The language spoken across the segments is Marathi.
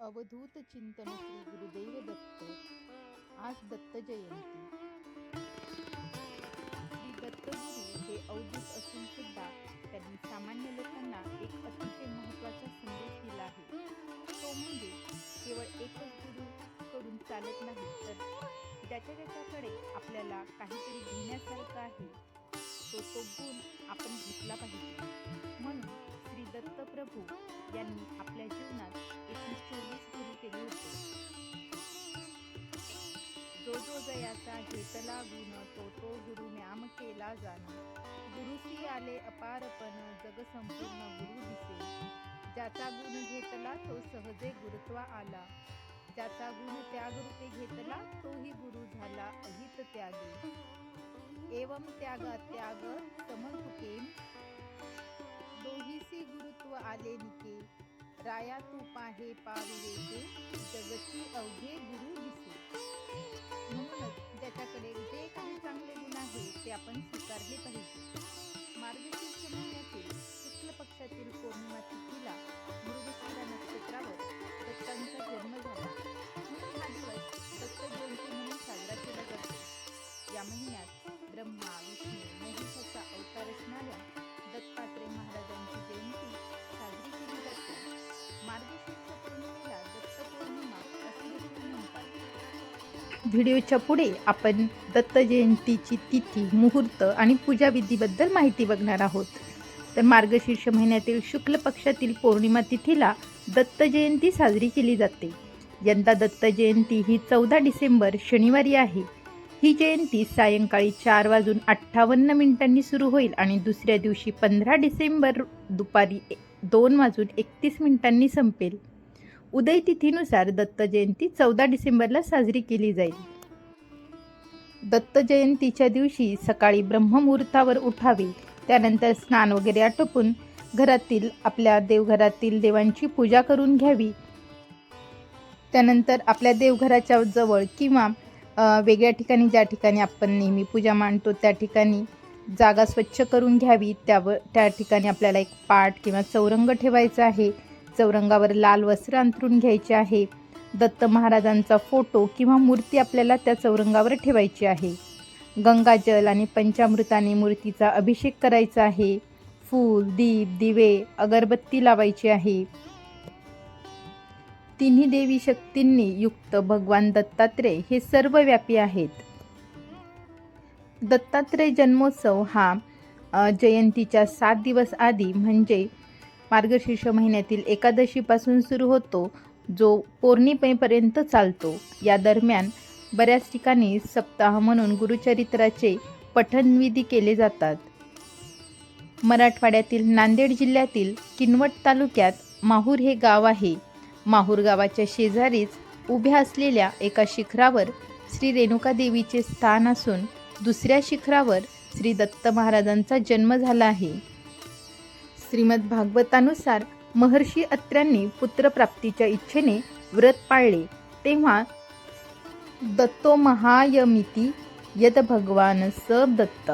अवधूत चिंतन श्री गुरुदेव दत्त। आज दत्त जयंती। श्री दत्तगुरु हे अवधूत असून सुद्धा त्यांनी सामान्य लोकांना एक अतिशय महत्त्वाचा संदेश दिला आहे। तो म्हणजे केवळ एकच गुरु कडून चालत नाही, तर ज्याच्याकडे आपल्याला काहीतरी घेण्यासारखं आहे तो गुण आपण घेतला पाहिजे। म्हणून श्री दत्त प्रभू यांनी आपल्या जीवनात एकूण 24 गुरु केले होते। जो जो जयाचा घेतला गुण तो गुरु न्याम केला जाण। गुरुसी आले अपारपण जग संपूर्ण गुरु दिसे। ज्याचा गुण घेतला तो सहजे गुरुत्वा आला। ज्याचा गुण त्याग रूपे घेतला तोही गुरु झाला अहित त्यागी। एवं त्यागा त्याग समंतुके दोहीसी गुरुत्व आले निके। राया तू पाहे पाविवेके जगती अवघे गुरु दिसे। म्हणूनच ज्याच्याकडे जे काही चांगले गुण आहे ते आपण स्वीकारले पाहिजे। मार्गशीर्ष महिन्यातील शुक्ल पक्षातील पौर्णिमा तिथीला मृगशिरा नक्षत्रावर दत्तांचा जन्म झाला, म्हणून हा दिवस दत्त जयंती म्हणून साजरा केला जातो। या महिन्यात ब्रह्मा विष्णू महेशाचा अवतार असणाऱ्या दत्तात्रय महाराजांची जयंती साजरी केली जाते। मार्गशीर्ष पौर्णिमेला दत्त पौर्णिमा असे देखील म्हणतात। व्हिडिओच्या पुढे आपण दत्त जयंतीची तिथी, मुहूर्त आणि पूजा विधीबद्दल माहिती बघणार आहोत। तर मार्गशीर्ष महिन्यातील शुक्ल पक्षातील पौर्णिमा तिथीला दत्त जयंती साजरी केली जाते। यंदा दत्त जयंती ही 14 डिसेंबर शनिवारी आहे। ही जयंती सायंकाळी 4:58 सुरू होईल आणि दुसऱ्या दिवशी 15 डिसेंबर दुपारी 2:31 संपेल। उदय तिथीनुसार दत्त जयंती 14 डिसेंबरला साजरी केली जाईल। दत्त जयंतीच्या दिवशी सकाळी ब्रह्ममुहूर्तावर उठावे, त्यानंतर स्नान वगैरे आटोपून घरातील आपल्या देवघरातील देवांची पूजा करून घ्यावी। त्यानंतर आपल्या देवघराच्या जवळ किंवा वेगळ्या ठिकाणी, ज्या ठिकाणी आपण नेहमी पूजा मांडतो त्या ठिकाणी जागा स्वच्छ करून घ्यावी। त्या ठिकाणी आपल्याला एक पाट किंवा चौरंग ठेवायचा आहे। चौरंगावर लाल वस्त्र अंथरून घ्यायचे आहे। दत्त महाराजांचा फोटो किंवा मूर्ती आपल्याला त्या चौरंगावर ठेवायची आहे। गंगाजल आणि पंचामृताने मूर्तीचा अभिषेक करायचा आहे। फूल, दीप, दिवे, अगरबत्ती लावायची आहे। तिन्ही देवी शक्तींनी युक्त भगवान दत्तात्रय हे सर्वव्यापी आहेत। दत्तात्रय जन्मोत्सव हा जयंतीच्या 7 दिवस आधी म्हणजे मार्गशीर्ष महिन्यातील एकादशीपासून सुरू होतो, जो पौर्णिमेपर्यंत चालतो। या दरम्यान बऱ्याच ठिकाणी सप्ताह म्हणून गुरुचरित्राचे पठणविधी केले जातात। मराठवाड्यातील नांदेड जिल्ह्यातील किनवट तालुक्यात माहूर हे गाव आहे। माहूर गावाच्या शेजारीच उभ्या असलेल्या एका शिखरावर श्री रेणुका देवीचे स्थान असून दुसऱ्या शिखरावर श्री दत्त महाराजांचा जन्म झाला आहे। श्रीमद भागवतानुसार महर्षी अत्र्यांनी पुत्रप्राप्तीच्या इच्छेने व्रत पाळले, तेव्हा दत्तो महायमिती यद भगवान स दत्त,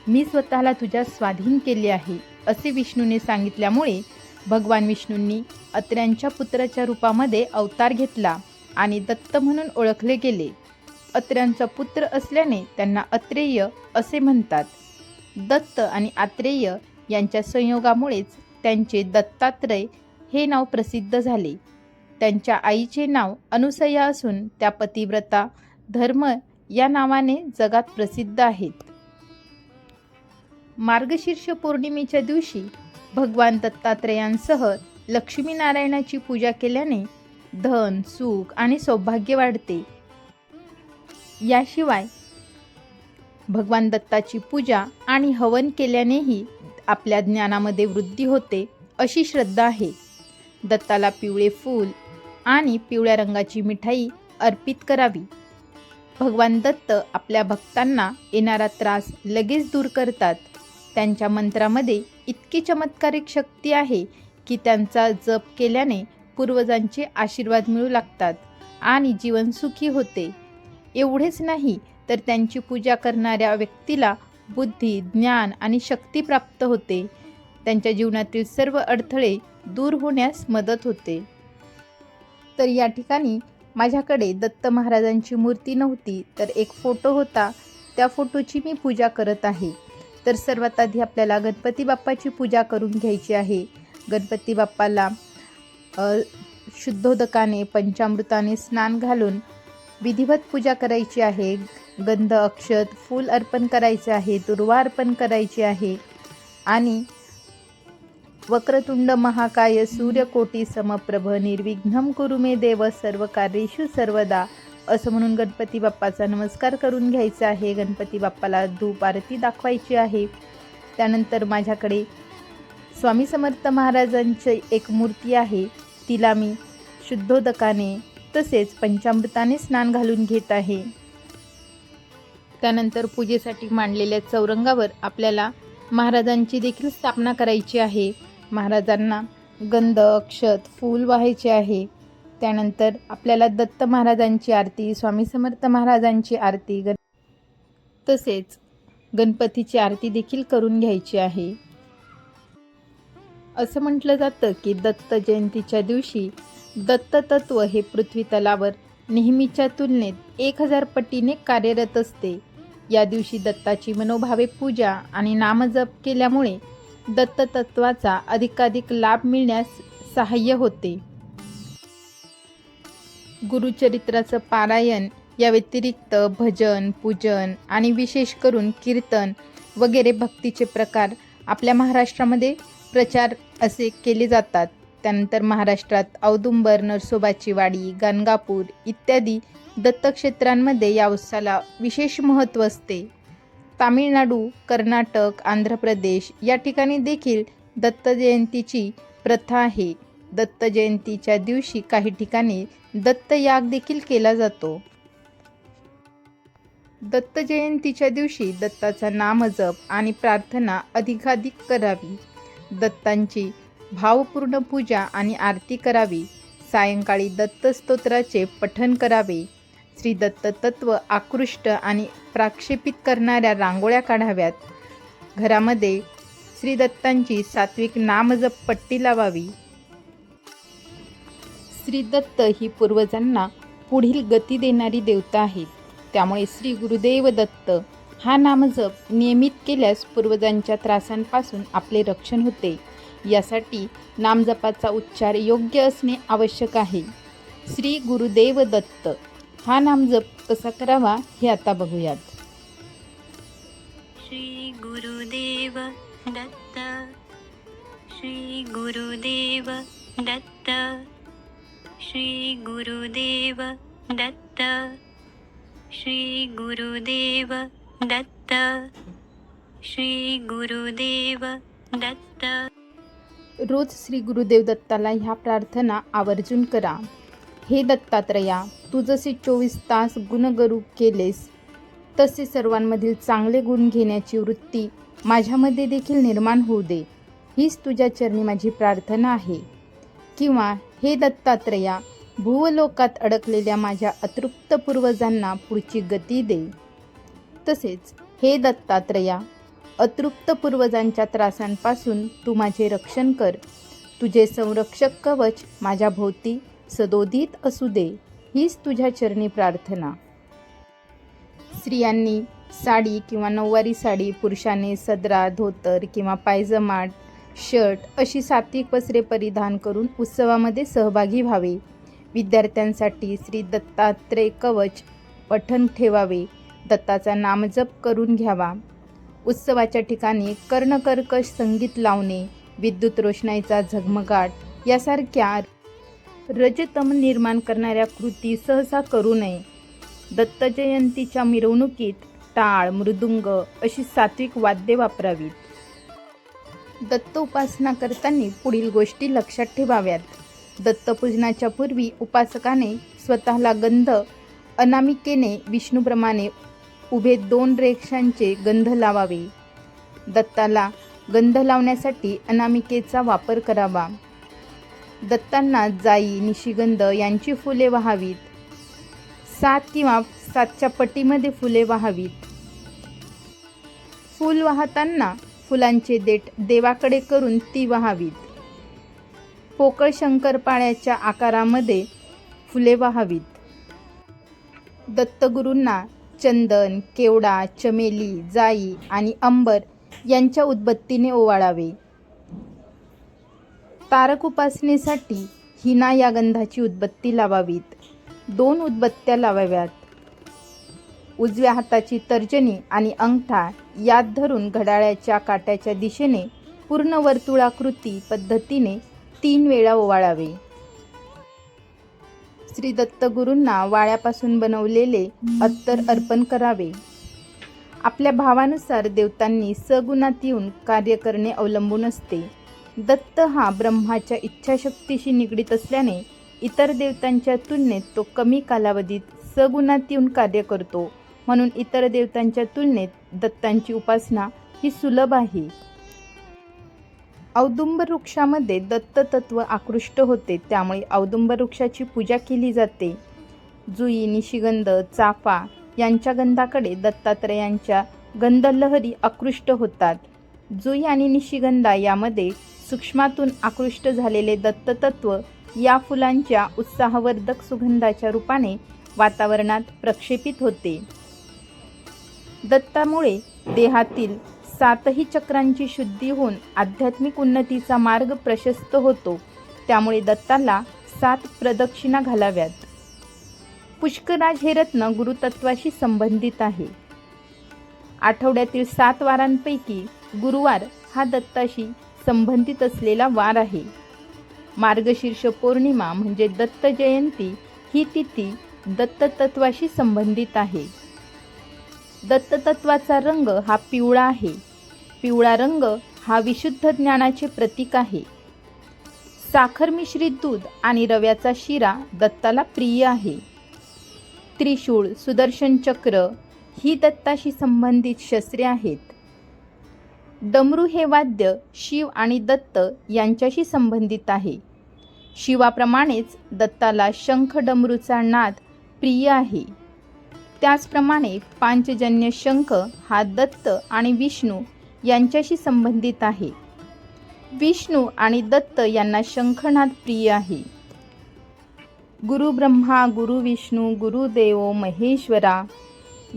मी स्वतःला तुझ्या स्वाधीन केले आहे असे विष्णूने सांगितल्यामुळे भगवान विष्णूंनी अत्र्यांच्या पुत्राच्या रूपामध्ये अवतार घेतला आणि दत्त म्हणून ओळखले गेले। अत्र्यांचा पुत्र असल्याने त्यांना अत्रेय असे म्हणतात। दत्त आणि आत्रेय यांच्या संयोगामुळेच त्यांचे दत्तात्रय हे नाव प्रसिद्ध झाले। त्यांच्या आईचे नाव अनुसया असून त्या पतिव्रता धर्म या नावाने जगात प्रसिद्ध आहेत। मार्गशीर्ष पौर्णिमेच्या दिवशी भगवान दत्तात्रयांसह लक्ष्मीनारायणाची पूजा केल्याने धन, सुख आणि सौभाग्य वाढते। याशिवाय भगवान दत्ताची पूजा आणि हवन केल्यानेही आपल्या ज्ञानामध्ये वृद्धी होते अशी श्रद्धा आहे। दत्ताला पिवळे फूल आणि पिवळ्या रंगाची मिठाई अर्पित करावी। भगवान दत्त आपल्या भक्तांना येणारा त्रास लगेच दूर करतात। त्यांच्या मंत्रामध्ये इतकी चमत्कारिक शक्ती आहे की त्यांचा जप केल्याने पूर्वजांचे आशीर्वाद मिळू लागतात आणि जीवन सुखी होते। एवढेच नाही तर त्यांची पूजा करणाऱ्या व्यक्तीला बुद्धी, ज्ञान आणि शक्ती प्राप्त होते। त्यांच्या जीवनातील सर्व अडथळे दूर होण्यास मदत होते। तर या ठिकाणी माझ्याकडे दत्त महाराजांची मूर्ती नव्हती, तर एक फोटो होता. त्या फोटोची मी पूजा करत आहे. तर सर्वात आधी आपल्याला गणपती बाप्पाची पूजा करून घ्यायची आहे. गणपती बाप्पाला शुद्धोदकाने पंचामृताने स्नान घालून विधिवत पूजा करायची आहे. गंध, अक्षत, फूल अर्पण करायचे आहे, दुर्वा अर्पण करायची आहे आणि वक्रतुंड महाकाय सूर्यकोटी समप्रभ निर्विघ्नं कुरु मे देव सर्व कार्येषु सर्वदा असं म्हणून गणपती बाप्पाचा नमस्कार करून घ्यायचा आहे. गणपती बाप्पाला धूप आरती दाखवायची आहे. त्यानंतर माझ्याकडे स्वामी समर्थ महाराजांची एक मूर्ती आहे, तिला मी शुद्धोदकाने तसेच पंचामृताने स्नान घालून घेत आहे. त्यानंतर पूजेसाठी मांडलेल्या चौरंगावर आपल्याला महाराजांची देखील स्थापना करायची आहे. महाराजांना गंध, अक्षत, फूल वाहायचे आहे. त्यानंतर आपल्याला दत्त महाराजांची आरती, स्वामी समर्थ महाराजांची आरती तसेच गणपतीची आरती देखील करून घ्यायची आहे. असं म्हटलं जातं की दत्त जयंतीच्या दिवशी दत्त तत्व हे पृथ्वी तलावर नेहमीच्या तुलनेत 1000 पटीने कार्यरत असते. या दिवशी दत्ताची मनोभावे पूजा आणि नामजप केल्यामुळे दत्त तत्वाचा अधिकाधिक लाभ मिळण्यास सहाय्य होते. गुरुचरित्राचं पारायण या व्यतिरिक्त भजन, पूजन आणि विशेष करून कीर्तन वगैरे भक्तीचे प्रकार आपल्या महाराष्ट्रामध्ये प्रचार असे केले जातात. त्यानंतर महाराष्ट्रात औदुंबर, नरसोबाची वाडी, गाणगापूर इत्यादी दत्तक्षेत्रांमध्ये या उत्सवाला विशेष महत्त्व असते. तामिळनाडू, कर्नाटक, आंध्र प्रदेश या ठिकाणी देखील दत्त जयंतीची प्रथा आहे. दत्त जयंतीच्या दिवशी काही ठिकाणी दत्तयाग देखील केला जातो. दत्त जयंतीच्या दिवशी दत्ताचा नामजप आणि प्रार्थना अधिकाधिक करावी. दत्तांची भावपूर्ण पूजा आणि आरती करावी. सायंकाळी दत्तस्तोत्राचे पठण करावे. श्री दत्त तत्व आकृष्ट आणि प्रक्षेपित करणाऱ्या रांगोळ्या काढाव्यात. घरामध्ये श्री दत्तांची सात्विक नामजप पट्टी लावावी. श्री दत्त ही पूर्वजांना पुढील गती देणारी देवता आहेत. त्यामुळे श्री गुरुदेव दत्त हा नामजप नियमित केल्यास पूर्वजांच्या त्रासांपासून आपले रक्षण होते. यासाठी नामजपाचा उच्चार योग्य असणे आवश्यक आहे. श्री गुरुदेव दत्त हा नामजप कसा करावा हे आता बघूयात. श्री गुरुदेव दत्त, श्री गुरुदेव दत्त, श्री गुरुदेव दत्त, श्री गुरुदेव दत्त, श्री गुरुदेव दत्त. रोज श्री गुरुदेव दत्ताला ह्या प्रार्थना आवर्जून करा. हे दत्तात्रया, तू जसे 24 तास गुणगरू केलेस तसे सर्वांमधील चांगले गुण घेण्याची वृत्ती माझ्यामध्ये देखील निर्माण होऊ दे. हीच तुझ्या चरणी माझी प्रार्थना आहे. किंवा हे दत्तात्रया, भूवलोकात अडकलेल्या माझ्या अतृप्त पूर्वजांना पुढची गती दे. तसेच हे दत्तात्रया, अतृप्त पूर्वजांच्या त्रासांपासून तू माझे रक्षण कर. तुझे संरक्षक कवच माझ्या भोवती सदोदित असू दे. हीच तुझ्या चरणी प्रार्थना. स्त्रियांनी साडी किंवा नऊवारी साडी, पुरुषांनी सदरा, धोतर किंवा पायजमा, शर्ट अशी सात्विक वस्त्रे परिधान करून उत्सवामध्ये सहभागी व्हावे. विद्यार्थ्यांसाठी श्री दत्तात्रय कवच पठण ठेवावे. दत्ताचा नामजप करून घ्यावा. उत्सवाच्या ठिकाणी कर्णकर्कश संगीत लावणे, विद्युत रोषणाईचा झगमगाट यासारख्या रजतम निर्माण करणाऱ्या कृती सहसा करू नये. दत्त जयंतीच्या मिरवणुकीत टाळ, मृदुंग अशी सात्विक वाद्ये वापरावीत. दत्त उपासना करताना पुढील गोष्टी लक्षात ठेवाव्यात. दत्तपूजनाच्या पूर्वी उपासकाने स्वतःला गंध अनामिकेने विष्णूप्रमाणे उभे 2 रेषांचे गंध लावावे. दत्ताला गंध लावण्यासाठी अनामिकेचा वापर करावा. दत्तांना जाई, निशिगंध यांची फुले वाहावीत. 7 किंवा 7च्या पटीमध्ये फुले वाहावीत. फूल वाहताना फुलांचे देठ देवाकडे करून ती वाहावीत. पोकळ शंकरपाळ्याच्या आकारामध्ये फुले वाहावीत. दत्तगुरूंना चंदन, केवडा, चमेली, जाई आणि अंबर यांच्या उदबत्तीने ओवाळावे. तारक उपासनेसाठी हिना या गंधाची उदबत्ती लावावीत. 2 उदबत्त्या लावाव्यात. उजव्या हाताची तर्जनी आणि अंगठा यात धरून घड्याळाच्या काट्याच्या दिशेने पूर्ण वर्तुळाकृती पद्धतीने 3 वेळा ओवाळावे. श्री दत्तगुरूंना वाळ्यापासून बनवलेले अत्तर अर्पण करावे. आपल्या भावानुसार देवतांनी सगुणात येऊन कार्य करणे अवलंबून असते. दत्त हा ब्रह्माच्या इच्छाशक्तीशी निगडीत असल्याने इतर देवतांच्या तुलनेत तो कमी कालावधीत सगुणात येऊन कार्य करतो. म्हणून इतर देवतांच्या तुलनेत दत्तांची उपासना ही सुलभ आहे. औदुंबर वृक्षामध्ये दत्त तत्व आकृष्ट होते, त्यामुळे औदुंबर वृक्षाची पूजा केली जाते. जुई, निशिगंध, चाफा यांच्या गंधाकडे दत्तात्रयांच्या गंधलहरी आकृष्ट होतात. जुई आणि निशिगंधा यामध्ये सूक्ष्मातून आकृष्ट झालेले दत्ततत्व या फुलांच्या उत्साहवर्धक सुगंधाच्या रूपाने वातावरणात प्रक्षेपित होते. दत्तामुळे देहातील 7ही चक्रांची शुद्धी होऊन आध्यात्मिक उन्नतीचा मार्ग प्रशस्त होतो. त्यामुळे दत्ताला 7 प्रदक्षिणा घालाव्यात. पुष्कराज हे रत्न गुरुतत्वाशी संबंधित आहे. आठवड्यातील 7 वारांपैकी गुरुवार हा दत्ताशी संबंधित असलेला वार आहे. मार्गशीर्ष पौर्णिमा म्हणजे दत्त जयंती ही तिथी दत्ततत्वाशी संबंधित आहे. दत्ततत्वाचा रंग हा पिवळा आहे. पिवळा रंग हा विशुद्ध ज्ञानाचे प्रतीक आहे. साखर मिश्रित दूध आणि रव्याचा शिरा दत्ताला प्रिय आहे. त्रिशूळ, सुदर्शन चक्र ही दत्ताशी संबंधित शस्त्रे आहेत. डमरू हे वाद्य शिव आणि दत्त यांच्याशी संबंधित आहे. शिवाप्रमाणेच दत्ताला शंख डमरूचा नाद प्रिय आहे. त्याचप्रमाणे पांचजन्य शंख हा दत्त आणि विष्णू यांच्याशी संबंधित आहे. विष्णू आणि दत्त यांना शंखनाद प्रिय आहे. गुरु ब्रह्मा गुरु विष्णू गुरुदेवो महेश्वरा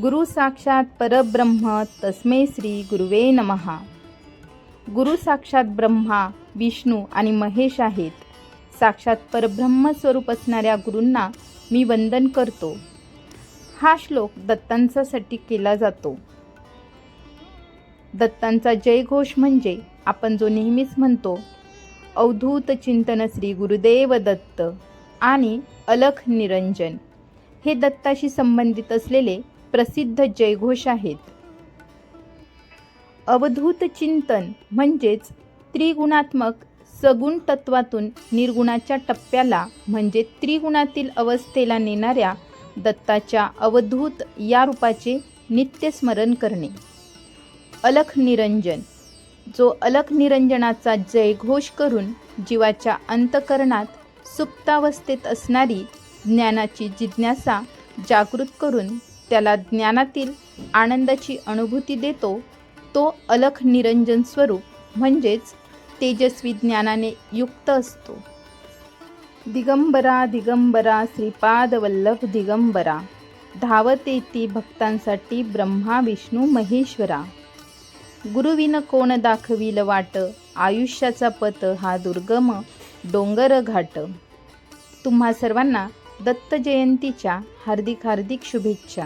गुरु साक्षात परब्रह्म तस्मै श्री गुरुवे नमः. गुरु साक्षात ब्रह्मा, विष्णू आणि महेश आहेत. साक्षात परब्रह्म स्वरूप असणाऱ्या गुरूंना मी वंदन करतो. हा श्लोक दत्तांसाठी केला जातो. दत्तांचा जयघोष म्हणजे आपण जो नेहमीच म्हणतो, अवधूत चिंतन श्री गुरुदेव दत्त आणि अलख निरंजन, हे दत्ताशी संबंधित असलेले प्रसिद्ध जयघोष आहेत. अवधूत चिंतन म्हणजेच त्रिगुणात्मक सगुण तत्वातून निर्गुणाच्या टप्प्याला म्हणजे त्रिगुणातील अवस्थेला नेणाऱ्या दत्ताच्या अवधूत या रूपाचे नित्य स्मरण करणे. अलख निरंजन, जो अलख निरंजनाचा जयघोष करून जीवाच्या अंतःकरणात सुप्तावस्थेत असणारी ज्ञानाची जिज्ञासा जागृत करून त्याला ज्ञानातील आनंदाची अनुभूती देतो, तो अलख निरंजन स्वरूप म्हणजेच तेजस्वी ज्ञानाने युक्त असतो. दिगंबरा दिगंबरा श्रीपाद वल्लभ दिगंबरा, धावतेती भक्तांसाठी ब्रह्मा विष्णू महेश्वरा. गुरुविन कोण दाखविल वाट, आयुष्याचा पथ हा दुर्गम डोंगर घाट. तुम्हा सर्वांना दत्त जयंतीच्या हार्दिक शुभेच्छा.